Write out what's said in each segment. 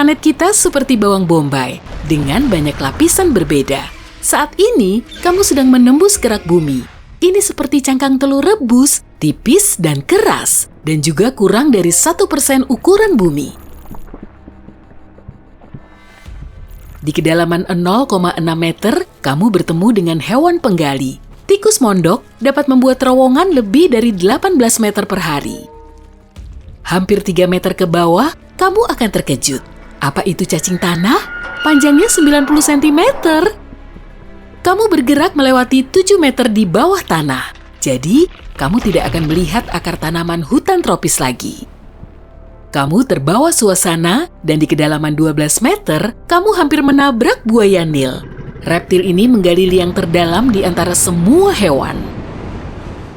Planet kita seperti bawang bombay, dengan banyak lapisan berbeda. Saat ini, kamu sedang menembus kerak bumi. Ini seperti cangkang telur rebus, tipis dan keras, dan juga kurang dari 1% ukuran bumi. Di kedalaman 0,6 meter, kamu bertemu dengan hewan penggali. Tikus mondok dapat membuat terowongan lebih dari 18 meter per hari. Hampir 3 meter ke bawah, kamu akan terkejut. Apa itu cacing tanah? Panjangnya 90 cm. Kamu bergerak melewati 7 meter di bawah tanah. Jadi, kamu tidak akan melihat akar tanaman hutan tropis lagi. Kamu terbawa suasana dan di kedalaman 12 meter, kamu hampir menabrak buaya Nil. Reptil ini menggali liang terdalam di antara semua hewan.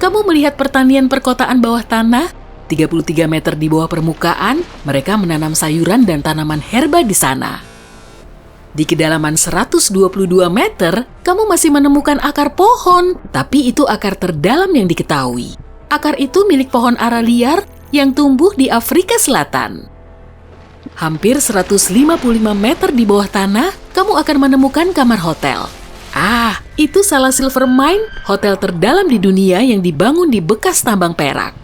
Kamu melihat pertanian perkotaan bawah tanah, 33 meter di bawah permukaan, mereka menanam sayuran dan tanaman herba di sana. Di kedalaman 122 meter, kamu masih menemukan akar pohon, tapi itu akar terdalam yang diketahui. Akar itu milik pohon ara liar yang tumbuh di Afrika Selatan. Hampir 155 meter di bawah tanah, kamu akan menemukan kamar hotel. Itu salah silver mine, hotel terdalam di dunia yang dibangun di bekas tambang perak.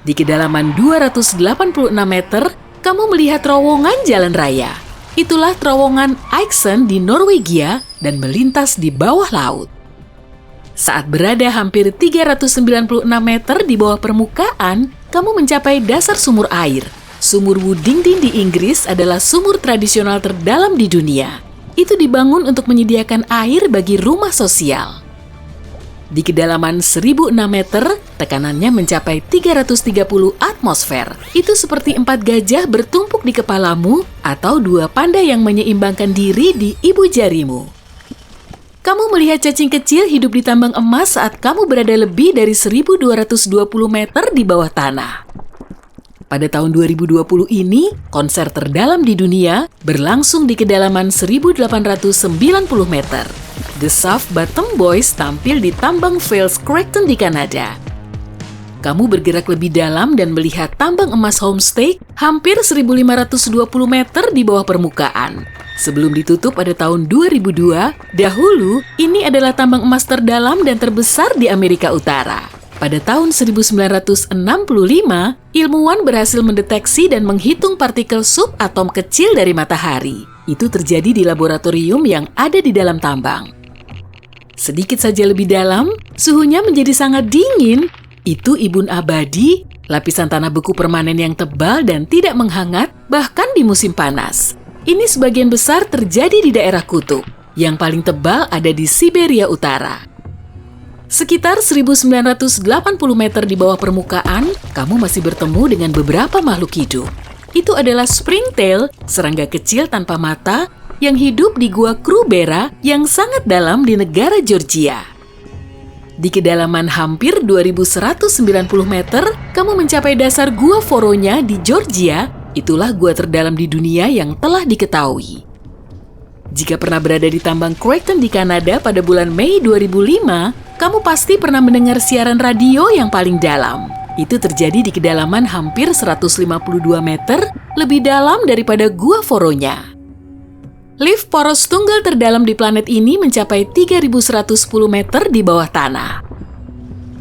Di kedalaman 286 meter, kamu melihat terowongan jalan raya. Itulah terowongan Eiksund di Norwegia dan melintas di bawah laut. Saat berada hampir 396 meter di bawah permukaan, kamu mencapai dasar sumur air. Sumur Woodington di Inggris adalah sumur tradisional terdalam di dunia. Itu dibangun untuk menyediakan air bagi rumah sosial. Di kedalaman 1006 meter, tekanannya mencapai 330 atmosfer. Itu seperti 4 gajah bertumpuk di kepalamu atau 2 panda yang menyeimbangkan diri di ibu jarimu. Kamu melihat cacing kecil hidup di tambang emas saat kamu berada lebih dari 1220 meter di bawah tanah. Pada tahun 2020 ini, konser terdalam di dunia berlangsung di kedalaman 1890 meter. The Soft Bottom Boys tampil di tambang Fales Creighton di Kanada. Kamu bergerak lebih dalam dan melihat tambang emas Homestake hampir 1520 meter di bawah permukaan. Sebelum ditutup pada tahun 2002, dahulu ini adalah tambang emas terdalam dan terbesar di Amerika Utara. Pada tahun 1965, ilmuwan berhasil mendeteksi dan menghitung partikel subatom kecil dari matahari. Itu terjadi di laboratorium yang ada di dalam tambang. Sedikit saja lebih dalam, suhunya menjadi sangat dingin. Itu ibun abadi, lapisan tanah beku permanen yang tebal dan tidak menghangat, bahkan di musim panas. Ini sebagian besar terjadi di daerah kutub. Yang paling tebal ada di Siberia Utara. Sekitar 1980 meter di bawah permukaan, kamu masih bertemu dengan beberapa makhluk hidup. Itu adalah springtail, serangga kecil tanpa mata, yang hidup di Gua Krubera yang sangat dalam di negara Georgia. Di kedalaman hampir 2190 meter, kamu mencapai dasar Gua Voronya di Georgia. Itulah gua terdalam di dunia yang telah diketahui. Jika pernah berada di tambang Creighton di Kanada pada bulan Mei 2005, kamu pasti pernah mendengar siaran radio yang paling dalam. Itu terjadi di kedalaman hampir 152 meter, lebih dalam daripada Gua Voronya. Lift poros tunggal terdalam di planet ini mencapai 3110 meter di bawah tanah.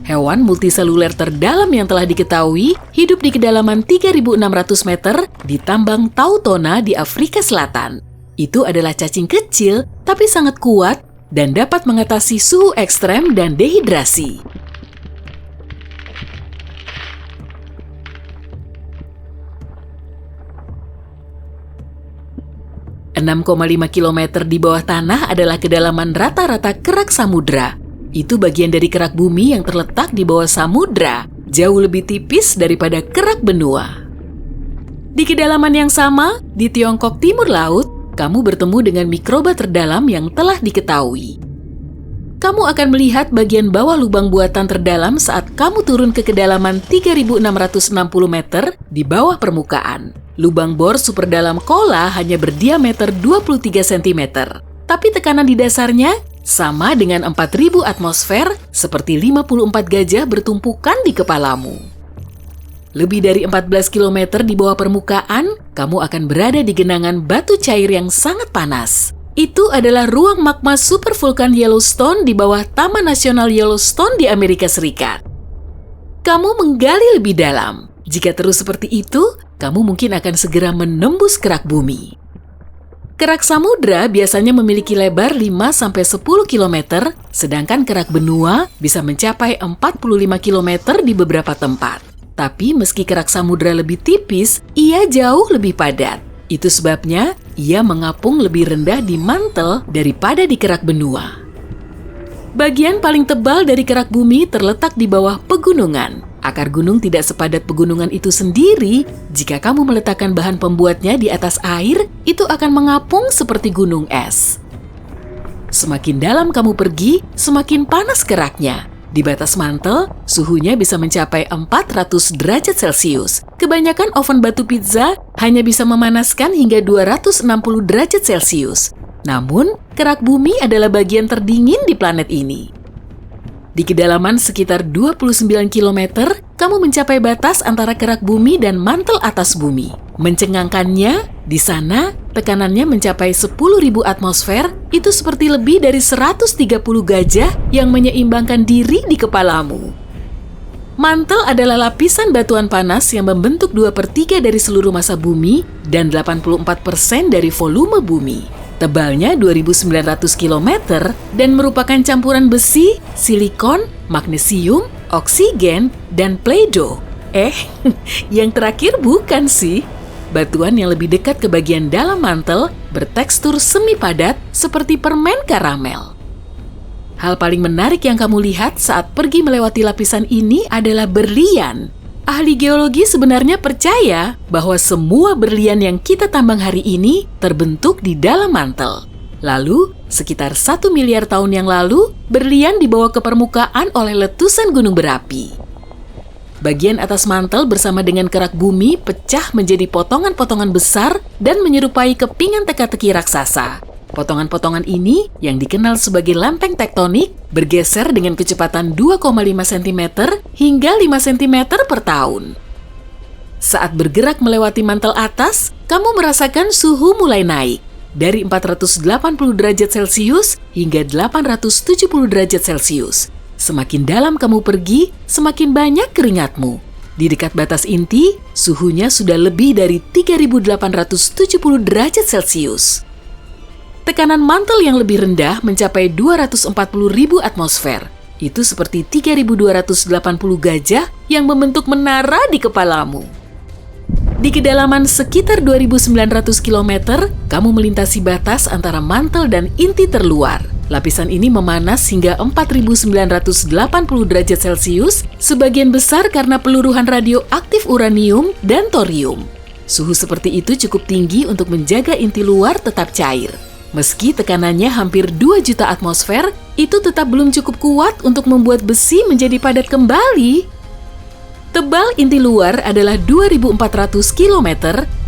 Hewan multiseluler terdalam yang telah diketahui hidup di kedalaman 3.600 meter di tambang Tautona di Afrika Selatan. Itu adalah cacing kecil tapi sangat kuat dan dapat mengatasi suhu ekstrem dan dehidrasi. ...6,5 km di bawah tanah adalah kedalaman rata-rata kerak samudra. Itu bagian dari kerak bumi yang terletak di bawah samudra, jauh lebih tipis daripada kerak benua. Di kedalaman yang sama, di Tiongkok Timur Laut, kamu bertemu dengan mikroba terdalam yang telah diketahui. Kamu akan melihat bagian bawah lubang buatan terdalam saat kamu turun ke kedalaman 3.660 meter di bawah permukaan. Lubang bor super dalam kola hanya berdiameter 23 cm, tapi tekanan di dasarnya sama dengan 4.000 atmosfer seperti 54 gajah bertumpukan di kepalamu. Lebih dari 14 km di bawah permukaan, kamu akan berada di genangan batu cair yang sangat panas. Itu adalah ruang magma supervulkan Yellowstone di bawah Taman Nasional Yellowstone di Amerika Serikat. Kamu menggali lebih dalam. Jika terus seperti itu, kamu mungkin akan segera menembus kerak bumi. Kerak samudra biasanya memiliki lebar 5-10 km, sedangkan kerak benua bisa mencapai 45 km di beberapa tempat. Tapi meski kerak samudra lebih tipis, ia jauh lebih padat. Itu sebabnya ia mengapung lebih rendah di mantel daripada di kerak benua. Bagian paling tebal dari kerak bumi terletak di bawah pegunungan. Akar gunung tidak sepadat pegunungan itu sendiri. Jika kamu meletakkan bahan pembuatnya di atas air, itu akan mengapung seperti gunung es. Semakin dalam kamu pergi, semakin panas keraknya. Di batas mantel, suhunya bisa mencapai 400 derajat Celcius. Kebanyakan oven batu pizza hanya bisa memanaskan hingga 260 derajat Celcius. Namun, kerak bumi adalah bagian terdingin di planet ini. Di kedalaman sekitar 29 km, kamu mencapai batas antara kerak bumi dan mantel atas bumi. Mencengangkannya, di sana tekanannya mencapai 10.000 atmosfer, itu seperti lebih dari 130 gajah yang menyeimbangkan diri di kepalamu. Mantel adalah lapisan batuan panas yang membentuk 2/3 dari seluruh massa bumi dan 84% dari volume bumi. Tebalnya 2.900 km dan merupakan campuran besi, silikon, magnesium, oksigen, dan Play-Doh. Yang terakhir bukan sih. Batuan yang lebih dekat ke bagian dalam mantel bertekstur semi padat seperti permen karamel. Hal paling menarik yang kamu lihat saat pergi melewati lapisan ini adalah berlian. Ahli geologi sebenarnya percaya bahwa semua berlian yang kita tambang hari ini terbentuk di dalam mantel. Lalu, sekitar 1 miliar tahun yang lalu, berlian dibawa ke permukaan oleh letusan gunung berapi. Bagian atas mantel bersama dengan kerak bumi pecah menjadi potongan-potongan besar dan menyerupai kepingan teka-teki raksasa. Potongan-potongan ini, yang dikenal sebagai lempeng tektonik, bergeser dengan kecepatan 2,5 cm hingga 5 cm per tahun. Saat bergerak melewati mantel atas, kamu merasakan suhu mulai naik, dari 480 derajat Celcius hingga 870 derajat Celcius. Semakin dalam kamu pergi, semakin banyak keringatmu. Di dekat batas inti, suhunya sudah lebih dari 3.870 derajat Celcius. Tekanan mantel yang lebih rendah mencapai 240.000 atmosfer. Itu seperti 3.280 gajah yang membentuk menara di kepalamu. Di kedalaman sekitar 2.900 km, kamu melintasi batas antara mantel dan inti terluar. Lapisan ini memanas hingga 4.980 derajat Celcius, sebagian besar karena peluruhan radioaktif uranium dan thorium. Suhu seperti itu cukup tinggi untuk menjaga inti luar tetap cair. Meski tekanannya hampir 2 juta atmosfer, itu tetap belum cukup kuat untuk membuat besi menjadi padat kembali. Tebal inti luar adalah 2.400 km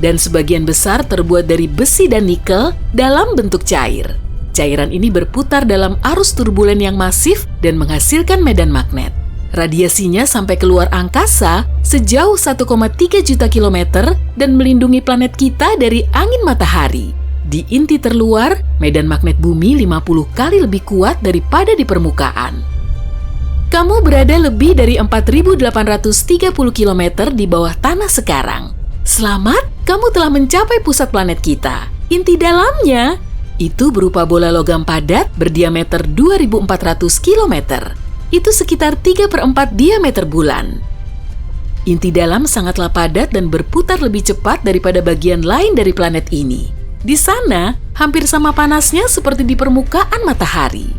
dan sebagian besar terbuat dari besi dan nikel dalam bentuk cair. Cairan ini berputar dalam arus turbulen yang masif dan menghasilkan medan magnet. Radiasinya sampai keluar angkasa sejauh 1,3 juta kilometer dan melindungi planet kita dari angin matahari. Di inti terluar, medan magnet bumi 50 kali lebih kuat daripada di permukaan. Kamu berada lebih dari 4.830 km di bawah tanah sekarang. Selamat, kamu telah mencapai pusat planet kita. Inti dalamnya, itu berupa bola logam padat berdiameter 2.400 km. Itu sekitar 3/4 diameter bulan. Inti dalam sangatlah padat dan berputar lebih cepat daripada bagian lain dari planet ini. Di sana, hampir sama panasnya seperti di permukaan matahari.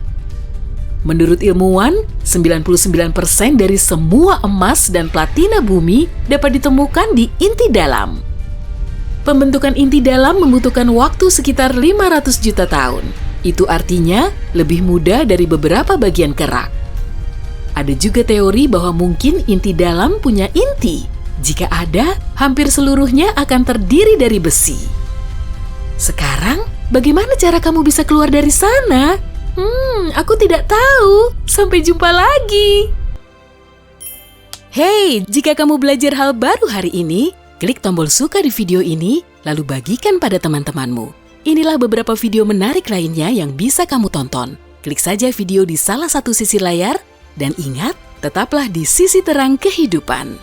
Menurut ilmuwan, 99% dari semua emas dan platina bumi dapat ditemukan di inti dalam. Pembentukan inti dalam membutuhkan waktu sekitar 500 juta tahun. Itu artinya lebih mudah dari beberapa bagian kerak. Ada juga teori bahwa mungkin inti dalam punya inti. Jika ada, hampir seluruhnya akan terdiri dari besi. Sekarang, bagaimana cara kamu bisa keluar dari sana? Aku tidak tahu. Sampai jumpa lagi. Hey, jika kamu belajar hal baru hari ini, klik tombol suka di video ini, lalu bagikan pada teman-temanmu. Inilah beberapa video menarik lainnya yang bisa kamu tonton. Klik saja video di salah satu sisi layar, dan ingat, tetaplah di sisi terang kehidupan.